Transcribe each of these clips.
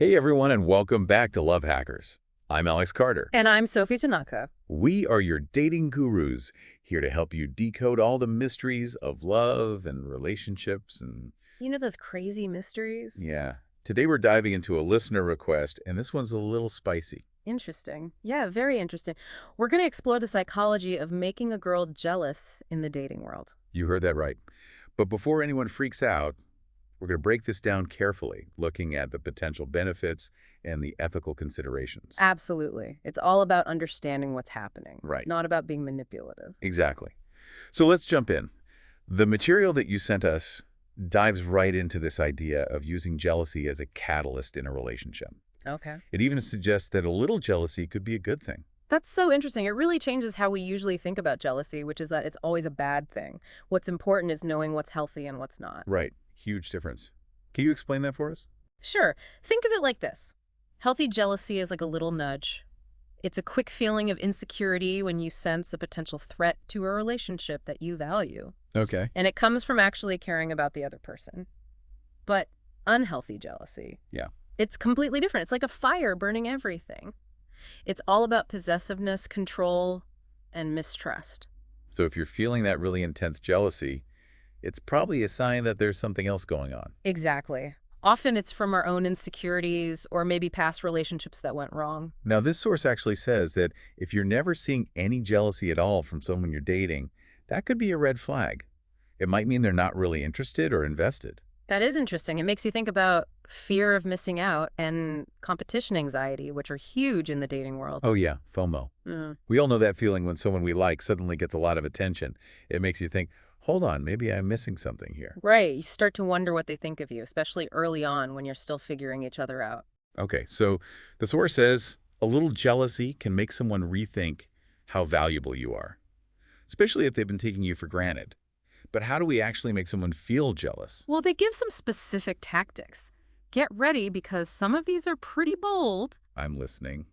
Hey everyone, and welcome back to Love Hackers. I'm Alex Carter. And I'm Sophie Tanaka. We are your dating gurus, here to help you decode all the mysteries of love and relationships and You know those crazy mysteries? yeah. Today we're diving into a listener request, and this one's a little spicy. Interesting. Yeah, very interesting. We're going to explore the psychology of making a girl jealous in the dating world. You heard that right. But before anyone freaks out, we're going to break this down carefully, looking at the potential benefits and the ethical considerations. Absolutely. It's all about understanding what's happening, Right. not about being manipulative. Exactly. So let's jump in. The material that you sent us dives right into this idea of using jealousy as a catalyst in a relationship. Okay. It even suggests that a little jealousy could be a good thing. That's so interesting. It really changes how we usually think about jealousy, which is that it's always a bad thing. What's important is knowing what's healthy and what's not. Right. Huge difference. Can you explain that for us? Sure. Think of it like this. Healthy jealousy is like a little nudge. It's a quick feeling of insecurity when you sense a potential threat to a relationship that you value. Okay. And it comes from actually caring about the other person. But unhealthy jealousy, Yeah. it's completely different. It's like a fire burning everything. It's all about possessiveness, control, and mistrust. So if you're feeling that really intense jealousy, it's probably a sign that there's something else going on. Exactly. Often it's from our own insecurities or maybe past relationships that went wrong. Now, this source actually says that if you're never seeing any jealousy at all from someone you're dating, that could be a red flag. It might mean they're not really interested or invested. That is interesting. It makes you think about fear of missing out and competition anxiety, which are huge in the dating world. Oh yeah, FOMO. Mm. We all know that feeling when someone we like suddenly gets a lot of attention. It makes you think, hold on, maybe I'm missing something here. Right. You start to wonder what they think of you, especially early on when you're still figuring each other out. Okay, so the source says a little jealousy can make someone rethink how valuable you are, especially if they've been taking you for granted. But how do we actually make someone feel jealous? Well, they give some specific tactics. Get ready because some of these are pretty bold. I'm listening.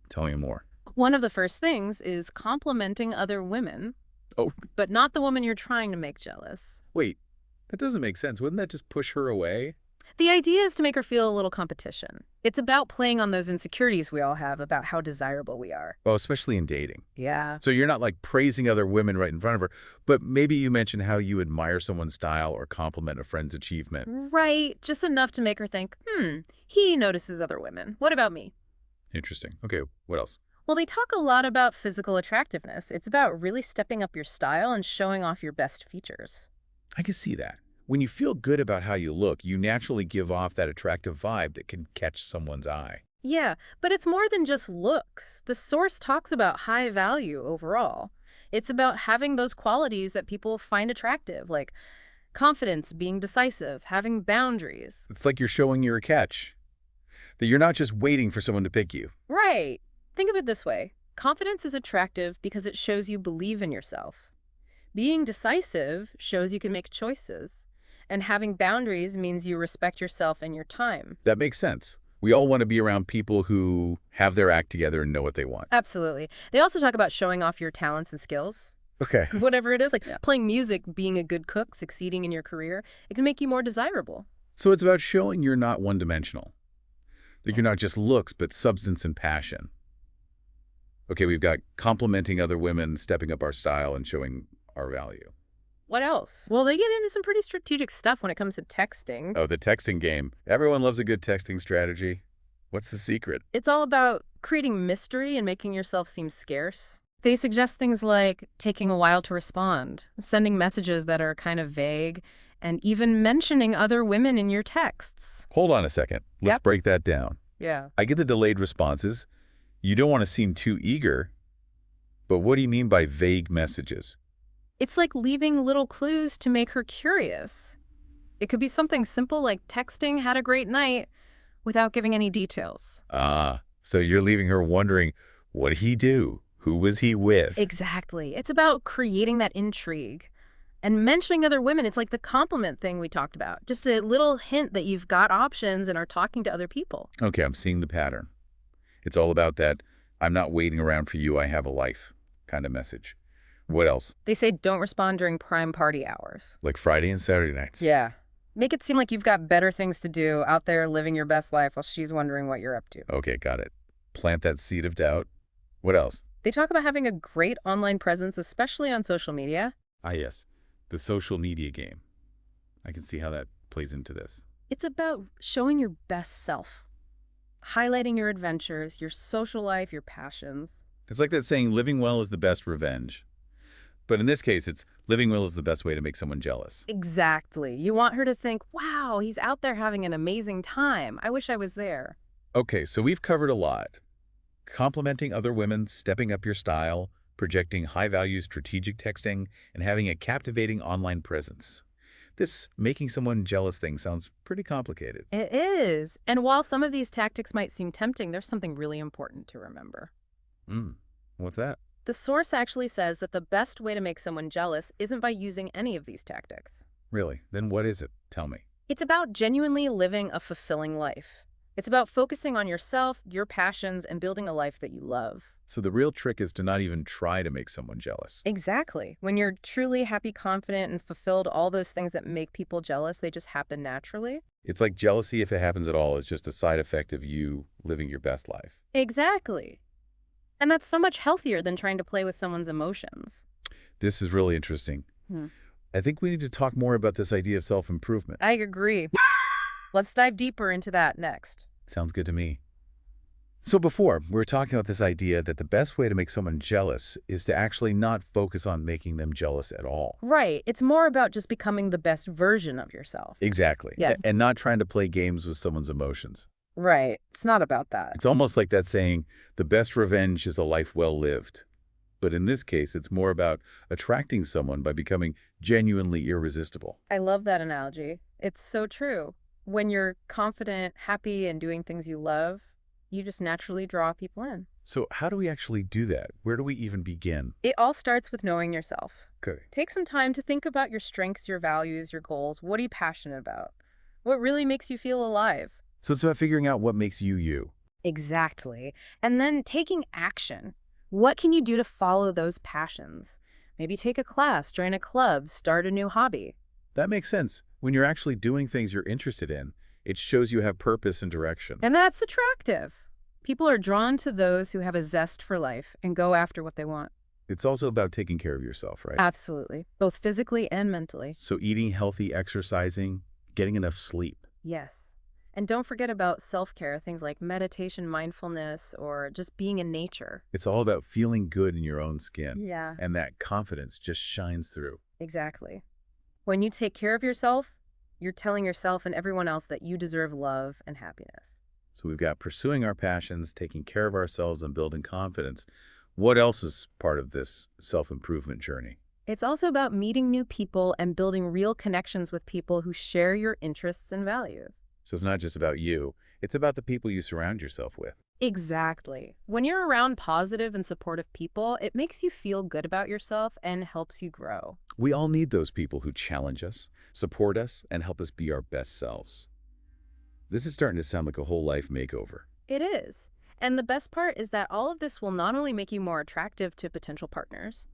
Tell me more. One of the first things is complimenting other women, Oh, but not the woman you're trying to make jealous. wait, that doesn't make sense. Wouldn't that just push her away? The idea is to make her feel a little competition. It's about playing on those insecurities we all have about how desirable we are. Oh, especially in dating. Yeah. So you're not like praising other women right in front of her, but maybe you mention how you admire someone's style or compliment a friend's achievement. Right. Just enough to make her think, he notices other women. What about me? Interesting. Okay, what else? Well, they talk a lot about physical attractiveness. It's about really stepping up your style and showing off your best features. I can see that. When you feel good about how you look, you naturally give off that attractive vibe that can catch someone's eye. Yeah, but it's more than just looks. The source talks about high value overall. It's about having those qualities that people find attractive, like confidence, being decisive, having boundaries. It's like you're showing you're a catch, that you're not just waiting for someone to pick you. Right. Think of it this way. Confidence is attractive because it shows you believe in yourself. Being decisive shows you can make choices. And having boundaries means you respect yourself and your time. That makes sense. We all want to be around people who have their act together and know what they want. Absolutely. They also talk about showing off your talents and skills. Okay. Whatever it is, like playing music, being a good cook, succeeding in your career, it can make you more desirable. So it's about showing you're not one-dimensional, that you're not just looks, but substance and passion. Okay, we've got complimenting other women, stepping up our style, and showing our value. What else? Well, they get into some pretty strategic stuff when it comes to texting. Oh, the texting game. Everyone loves a good texting strategy. What's the secret? It's all about creating mystery and making yourself seem scarce. They suggest things like taking a while to respond, sending messages that are kind of vague, and even mentioning other women in your texts. Hold on a second. Let's Yep. break that down. Yeah. I get the delayed responses. You don't want to seem too eager. But what do you mean by vague messages? It's like leaving little clues to make her curious. It could be something simple like texting "had a great night" without giving any details. Ah, so you're leaving her wondering, what did he do? Who was he with? Exactly. It's about creating that intrigue. And mentioning other women, it's like the compliment thing we talked about. Just a little hint that you've got options and are talking to other people. Okay, I'm seeing the pattern. It's all about that I'm not waiting around for you, I have a life kind of message. What else? They say don't respond during prime party hours. Like Friday and Saturday nights. Yeah. Make it seem like you've got better things to do out there living your best life while she's wondering what you're up to. Okay, got it. Plant that seed of doubt. What else? They talk about having a great online presence, especially on social media. Ah, yes. The social media game. I can see how that plays into this. It's about showing your best self, highlighting your adventures, your social life, your passions. It's like that saying, living well is the best revenge. But in this case, it's living well is the best way to make someone jealous. Exactly. You want her to think, wow, he's out there having an amazing time. I wish I was there. Okay, so we've covered a lot. Complimenting other women, stepping up your style, projecting high-value strategic texting, and having a captivating online presence. This making someone jealous thing sounds pretty complicated. It is. And while some of these tactics might seem tempting, there's something really important to remember. What's that? The source actually says that the best way to make someone jealous isn't by using any of these tactics. Really? Then what is it? Tell me. It's about genuinely living a fulfilling life. It's about focusing on yourself, your passions, and building a life that you love. So the real trick is to not even try to make someone jealous. Exactly. When you're truly happy, confident, and fulfilled, all those things that make people jealous, they just happen naturally. It's like jealousy, if it happens at all, is just a side effect of you living your best life. Exactly. And that's so much healthier than trying to play with someone's emotions. This is really interesting. I think we need to talk more about this idea of self-improvement. I agree. Let's dive deeper into that next. Sounds good to me. So before, we were talking about this idea that the best way to make someone jealous is to actually not focus on making them jealous at all. Right. It's more about just becoming the best version of yourself. Exactly. Yeah. And not trying to play games with someone's emotions. Right. It's not about that. It's almost like that saying, the best revenge is a life well lived. But in this case, it's more about attracting someone by becoming genuinely irresistible. I love that analogy. It's so true. When you're confident, happy, and doing things you love, you just naturally draw people in. So how do we actually do that? Where do we even begin? It all starts with knowing yourself. Okay. Take some time to think about your strengths, your values, your goals. What are you passionate about? What really makes you feel alive? So it's about figuring out what makes you you. Exactly. And then taking action. What can you do to follow those passions? Maybe take a class, join a club, start a new hobby. That makes sense. When you're actually doing things you're interested in, it shows you have purpose and direction. And that's attractive. People are drawn to those who have a zest for life and go after what they want. It's also about taking care of yourself, right? Absolutely. Both physically and mentally. So eating healthy, exercising, getting enough sleep. Yes. And don't forget about self-care, things like meditation, mindfulness, or just being in nature. It's all about feeling good in your own skin. Yeah. And that confidence just shines through. Exactly. When you take care of yourself, you're telling yourself and everyone else that you deserve love and happiness. So we've got pursuing our passions, taking care of ourselves, and building confidence. What else is part of this self-improvement journey? It's also about meeting new people and building real connections with people who share your interests and values. So it's not just about you. It's about the people you surround yourself with. Exactly. When you're around positive and supportive people, it makes you feel good about yourself and helps you grow. We all need those people who challenge us, support us, and help us be our best selves. This is starting to sound like a whole life makeover. It is. And the best part is that all of this will not only make you more attractive to potential partners,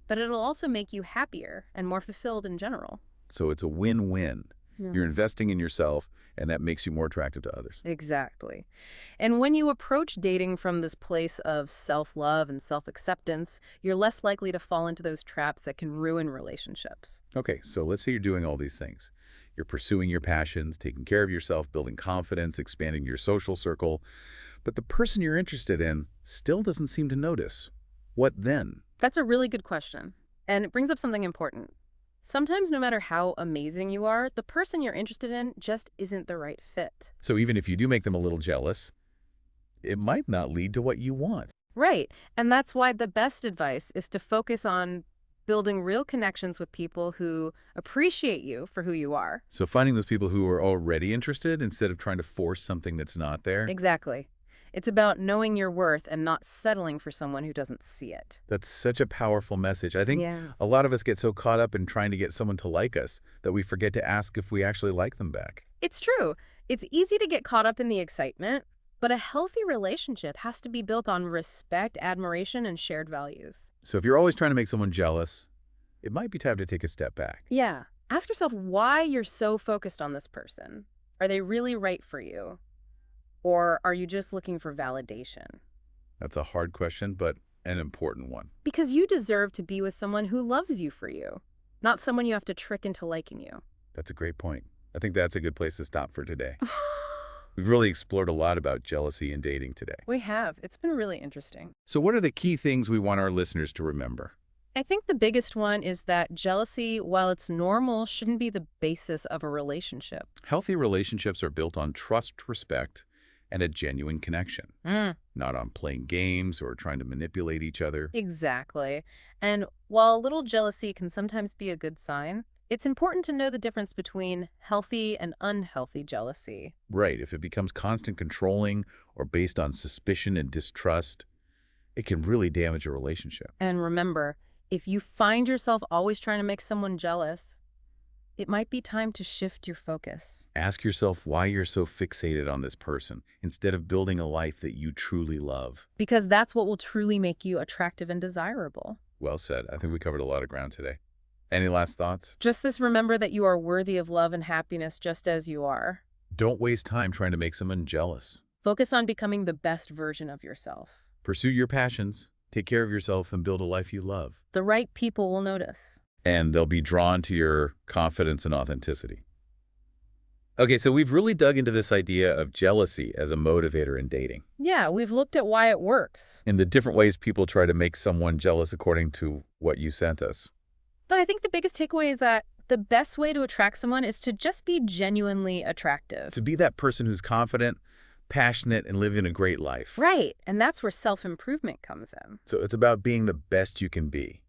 but it'll also make you happier and more fulfilled in general. So it's a win-win. Yeah. You're investing in yourself, and that makes you more attractive to others. Exactly. And when you approach dating from this place of self-love and self-acceptance, you're less likely to fall into those traps that can ruin relationships. Okay, so let's say you're doing all these things. You're pursuing your passions, taking care of yourself, building confidence, expanding your social circle. But the person you're interested in still doesn't seem to notice. What then? That's a really good question. And it brings up something important. Sometimes no matter how amazing you are, the person you're interested in just isn't the right fit. So even if you do make them a little jealous, it might not lead to what you want. Right. And that's why the best advice is to focus on building real connections with people who appreciate you for who you are. So finding those people who are already interested instead of trying to force something that's not there. Exactly. It's about knowing your worth and not settling for someone who doesn't see it. That's such a powerful message. I think a lot of us get so caught up in trying to get someone to like us that we forget to ask if we actually like them back. It's true. It's easy to get caught up in the excitement, but a healthy relationship has to be built on respect, admiration, and shared values. So if you're always trying to make someone jealous, it might be time to take a step back. Yeah. Ask yourself why you're so focused on this person. Are they really right for you? Or are you just looking for validation? That's a hard question, but an important one. Because you deserve to be with someone who loves you for you, not someone you have to trick into liking you. That's a great point. I think that's a good place to stop for today. We've really explored a lot about jealousy in dating today. We have. It's been really interesting. So what are the key things we want our listeners to remember? I think the biggest one is that jealousy, while it's normal, shouldn't be the basis of a relationship. Healthy relationships are built on trust, respect, and a genuine connection, not on playing games or trying to manipulate each other. Exactly. And while a little jealousy can sometimes be a good sign, it's important to know the difference between healthy and unhealthy jealousy. Right. If it becomes constant controlling or based on suspicion and distrust, it can really damage a relationship. And remember, if you find yourself always trying to make someone jealous, it might be time to shift your focus. Ask yourself why you're so fixated on this person instead of building a life that you truly love. Because that's what will truly make you attractive and desirable. Well said. I think we covered a lot of ground today. Any last thoughts? Just this, remember that you are worthy of love and happiness just as you are. Don't waste time trying to make someone jealous. Focus on becoming the best version of yourself. Pursue your passions, take care of yourself, and build a life you love. The right people will notice. And they'll be drawn to your confidence and authenticity. Okay, so we've really dug into this idea of jealousy as a motivator in dating, Yeah, we've looked at why it works. in the different ways people try to make someone jealous according to what you sent us. But I think the biggest takeaway is that the best way to attract someone is to just be genuinely attractive. To be that person who's confident, passionate, and living a great life. Right, and that's where self-improvement comes in. So it's about being the best you can be.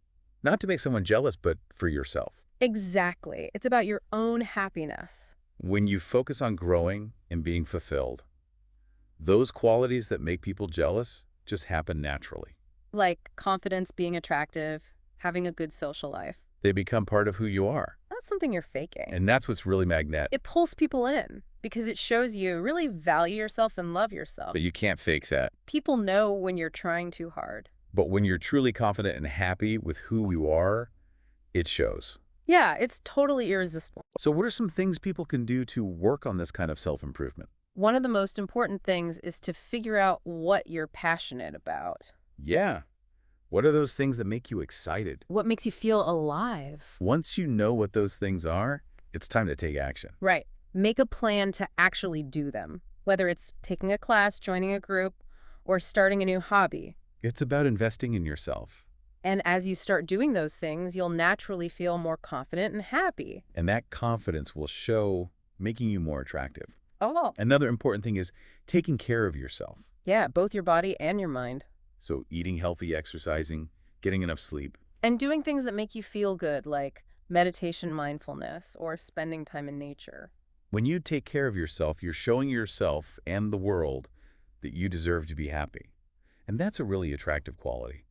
Not to make someone jealous, but for yourself. Exactly. It's about your own happiness. When you focus on growing and being fulfilled, those qualities that make people jealous just happen naturally. Like confidence, being attractive, having a good social life. They become part of who you are. Not something you're faking. And that's what's really magnetic. It pulls people in because it shows you really value yourself and love yourself. But you can't fake that. People know when you're trying too hard. But when you're truly confident and happy with who you are, it shows. Yeah, it's totally irresistible. So what are some things people can do to work on this kind of self-improvement? One of the most important things is to figure out what you're passionate about. Yeah. What are those things that make you excited? What makes you feel alive? Once you know what those things are, it's time to take action. Right. Make a plan to actually do them, whether it's taking a class, joining a group, or starting a new hobby. It's about investing in yourself. And as you start doing those things, you'll naturally feel more confident and happy. And that confidence will show, making you more attractive. Oh. Another important thing is taking care of yourself. Yeah, both your body and your mind. So eating healthy, exercising, getting enough sleep. And doing things that make you feel good, like meditation, mindfulness, or spending time in nature. When you take care of yourself, you're showing yourself and the world that you deserve to be happy. And that's a really attractive quality.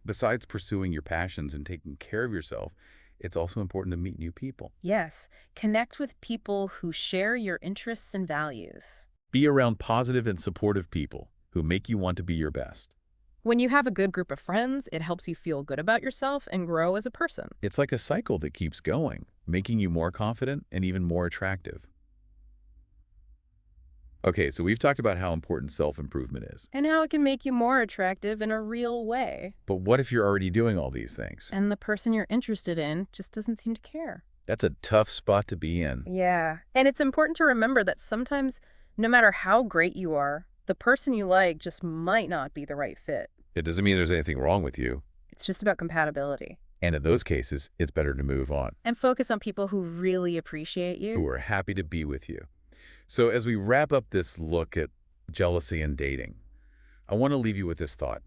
Besides pursuing your passions and taking care of yourself, it's also important to meet new people. Yes, connect with people who share your interests and values. Be around positive and supportive people who make you want to be your best. When you have a good group of friends, it helps you feel good about yourself and grow as a person. It's like a cycle that keeps going, making you more confident and even more attractive. Okay, so we've talked about how important self-improvement is. And how it can make you more attractive in a real way. But what if you're already doing all these things? And the person you're interested in just doesn't seem to care. That's a tough spot to be in. Yeah. And it's important to remember that sometimes, no matter how great you are, the person you like just might not be the right fit. It doesn't mean there's anything wrong with you. It's just about compatibility. And in those cases, it's better to move on. And focus on people who really appreciate you. Who are happy to be with you. So as we wrap up this look at jealousy and dating, I want to leave you with this thought.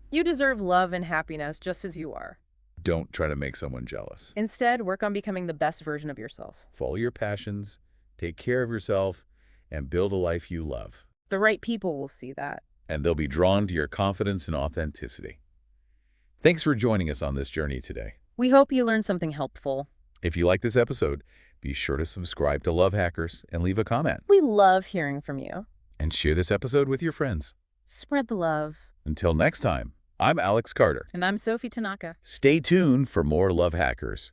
You deserve love and happiness just as you are. Don't try to make someone jealous. Instead, work on becoming the best version of yourself. Follow your passions, take care of yourself, and build a life you love. The right people will see that. And they'll be drawn to your confidence and authenticity. Thanks for joining us on this journey today. We hope you learned something helpful. If you like this episode, be sure to subscribe to Love Hackers and leave a comment. We love hearing from you. And share this episode with your friends. Spread the love. Until next time, I'm Alex Carter. And I'm Sophie Tanaka. Stay tuned for more Love Hackers